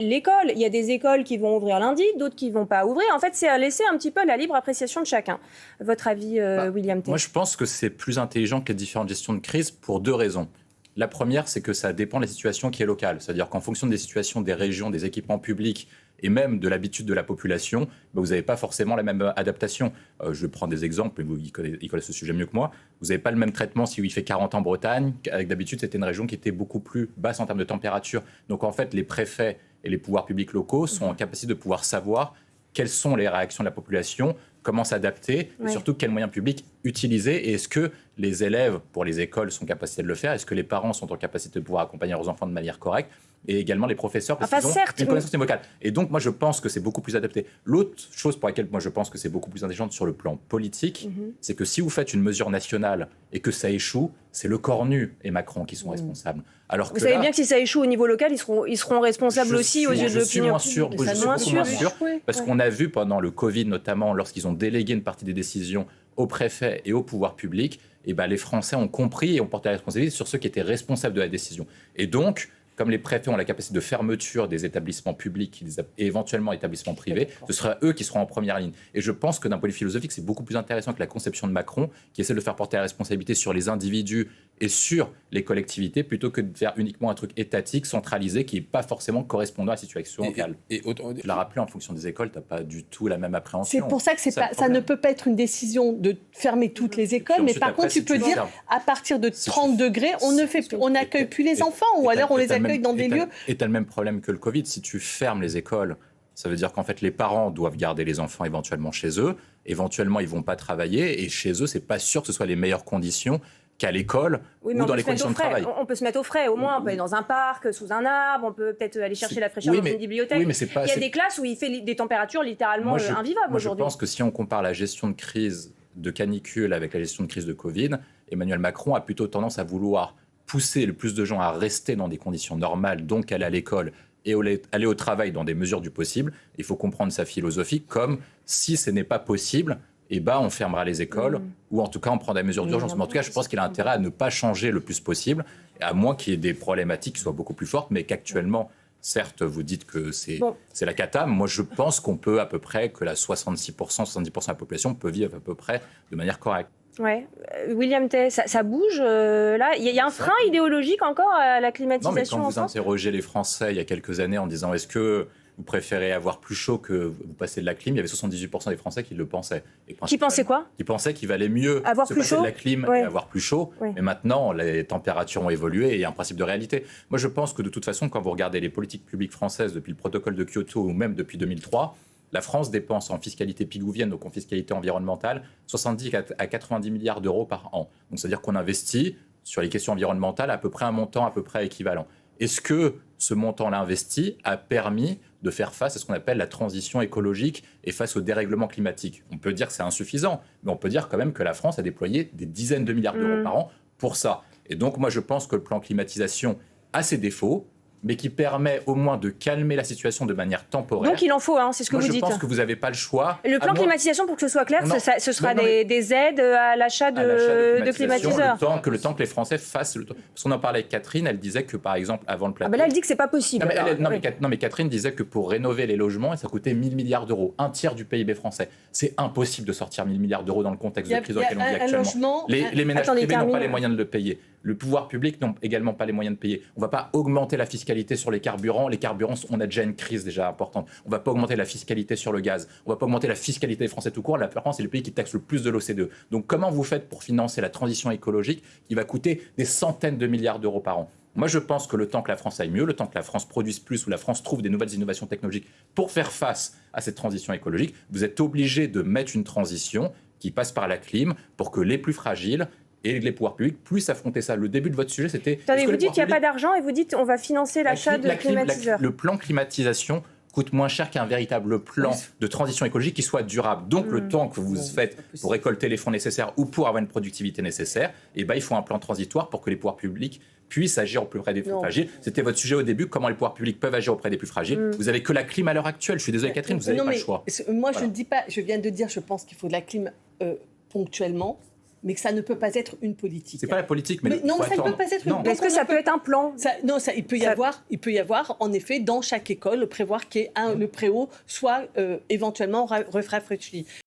l'école. Il y a des écoles qui vont ouvrir lundi, d'autres qui ne vont pas ouvrir. En fait, c'est à laisser un petit peu la libre appréciation de chacun. Votre avis, William T? Moi, je pense que c'est plus intelligent que les différentes gestions de crise pour 2 raisons. La première, c'est que ça dépend de la situation qui est locale. C'est-à-dire qu'en fonction des situations, des régions, des équipements publics et même de l'habitude de la population, vous n'avez pas forcément la même adaptation. Je prends des exemples, mais ils connaissent ce sujet mieux que moi. Vous n'avez pas le même traitement si il fait 40 en Bretagne, avec d'habitude, c'était une région qui était beaucoup plus basse en termes de température. Donc en fait, les préfets et les pouvoirs publics locaux sont en capacité de pouvoir savoir quelles sont les réactions de la population, comment s'adapter, et surtout quels moyens publics utiliser. Et est-ce que les élèves, pour les écoles, sont en capacité de le faire? Est-ce que les parents sont en capacité de pouvoir accompagner leurs enfants de manière correcte? Et également les professeurs, parce qu'ils ont une connaissance vocale. Et donc, moi, je pense que c'est beaucoup plus adapté. L'autre chose pour laquelle moi, je pense que c'est beaucoup plus intelligent sur le plan politique, c'est que si vous faites une mesure nationale et que ça échoue, c'est le Cornu et Macron qui sont responsables. Alors que vous savez bien que si ça échoue au niveau local, ils seront responsables aussi aux yeux de l'opinion. Je suis moins sûr, parce qu'on a vu pendant le Covid, notamment, lorsqu'ils ont délégué une partie des décisions aux préfets et au pouvoir public, et les Français ont compris et ont porté la responsabilité sur ceux qui étaient responsables de la décision. Et donc, comme les préfets ont la capacité de fermeture des établissements publics et éventuellement établissements privés, ce sera eux qui seront en première ligne. Et je pense que d'un point de vue philosophique, c'est beaucoup plus intéressant que la conception de Macron, qui essaie de faire porter la responsabilité sur les individus et sur les collectivités, plutôt que de faire uniquement un truc étatique, centralisé, qui n'est pas forcément correspondant à la situation locale. Je l'ai rappelé, en fonction des écoles, tu n'as pas du tout la même appréhension. C'est pour ça que ça ne peut pas être une décision de fermer toutes les écoles, mais par contre, tu peux dire, à partir de 30 degrés, on n'accueille plus les enfants, ou alors on les accueille dans des lieux. Et tu as le même problème que le Covid. Si tu fermes les écoles, ça veut dire qu'en fait, les parents doivent garder les enfants éventuellement chez eux. Éventuellement, ils ne vont pas travailler. Et chez eux, ce n'est pas sûr que ce soit les meilleures conditions qu'à l'école ou dans les conditions de travail. On peut se mettre au frais, au moins. On peut aller dans un parc, sous un arbre. On peut peut-être aller chercher la fraîcheur dans une bibliothèque. Oui, mais il y a des classes où il fait des températures littéralement invivables aujourd'hui. Je pense que si on compare la gestion de crise de canicule avec la gestion de crise de Covid, Emmanuel Macron a plutôt tendance à vouloir pousser le plus de gens à rester dans des conditions normales, donc aller à l'école et aller au travail dans des mesures du possible. Il faut comprendre sa philosophie comme si ce n'est pas possible, on fermera les écoles ou en tout cas on prend des mesures d'urgence. Mais en tout cas, je pense qu'il a intérêt à ne pas changer le plus possible, à moins qu'il y ait des problématiques qui soient beaucoup plus fortes, mais qu'actuellement, certes, vous dites que c'est la cata. Moi, je pense qu'on peut à peu près, que la 70% de la population peut vivre à peu près de manière correcte. Ouais. William T, ça bouge là. Il y a un frein idéologique encore à la climatisation. Non, mais quand vous interrogez les Français il y a quelques années en disant est-ce que vous préférez avoir plus chaud que vous passer de la clim, il y avait 78% des Français qui le pensaient. Qui pensaient quoi? Qui pensaient qu'il valait mieux avoir se plus passer chaud de la clim et avoir plus chaud. Mais maintenant, les températures ont évolué et il y a un principe de réalité. Moi, je pense que de toute façon, quand vous regardez les politiques publiques françaises depuis le protocole de Kyoto ou même depuis 2003, la France dépense en fiscalité pigouvienne, donc en fiscalité environnementale, 70 à 90 milliards d'euros par an. Donc, c'est-à-dire qu'on investit sur les questions environnementales à peu près un montant à peu près équivalent. Est-ce que ce montant-là investi a permis de faire face à ce qu'on appelle la transition écologique et face au dérèglement climatique? On peut dire que c'est insuffisant, mais on peut dire quand même que la France a déployé des dizaines de milliards d'euros par an pour ça. Et donc, moi, je pense que le plan climatisation a ses défauts, mais qui permet au moins de calmer la situation de manière temporaire. Donc il en faut, c'est ce que vous dites. Je pense que vous n'avez pas le choix. Le plan climatisation, pour que ce soit clair, ce sera des aides à l'achat de climatiseurs. Le temps que les Français fassent... Parce qu'on en parlait avec Catherine, elle disait que par exemple, avant le plateau... là, elle dit que c'est pas possible. Mais Catherine disait que pour rénover les logements, ça coûtait 1 000 milliards d'euros, un tiers du PIB français. C'est impossible de sortir 1 000 milliards d'euros dans le contexte de crise auquel on vit actuellement. Les ménages privés n'ont pas les moyens de le payer. Le pouvoir public n'a également pas les moyens de payer. On ne va pas augmenter la fiscalité sur les carburants. Les carburants, on a déjà une crise déjà importante. On ne va pas augmenter la fiscalité sur le gaz. On ne va pas augmenter la fiscalité des Français tout court. La France est le pays qui taxe le plus de l'OCDE. Donc comment vous faites pour financer la transition écologique qui va coûter des centaines de milliards d'euros par an? Moi, je pense que le temps que la France aille mieux, le temps que la France produise plus, ou la France trouve des nouvelles innovations technologiques pour faire face à cette transition écologique, vous êtes obligé de mettre une transition qui passe par la clim pour que les plus fragiles et les pouvoirs publics puissent affronter ça. Le début de votre sujet, c'était... Attendez, vous dites qu'il n'y a pas d'argent et vous dites on va financer l'achat de climatiseurs. Le plan climatisation coûte moins cher qu'un véritable plan de transition écologique qui soit durable. Donc le temps que vous faites pour récolter les fonds nécessaires ou pour avoir une productivité nécessaire, il faut un plan transitoire pour que les pouvoirs publics puissent agir auprès des plus fragiles. C'était votre sujet au début, comment les pouvoirs publics peuvent agir auprès des plus fragiles. Vous n'avez que la clim à l'heure actuelle. Je suis désolé Catherine, vous n'avez pas le choix. Moi je ne dis pas, je viens de dire, je pense qu'il faut de la clim ponctuellement. mais que ça ne peut pas être une politique. C'est pas la politique, mais non, ça ne peut pas être une politique. Est-ce que ça peut être un plan? Il peut y avoir, en effet, dans chaque école, prévoir que le préau soit éventuellement rafraîchi.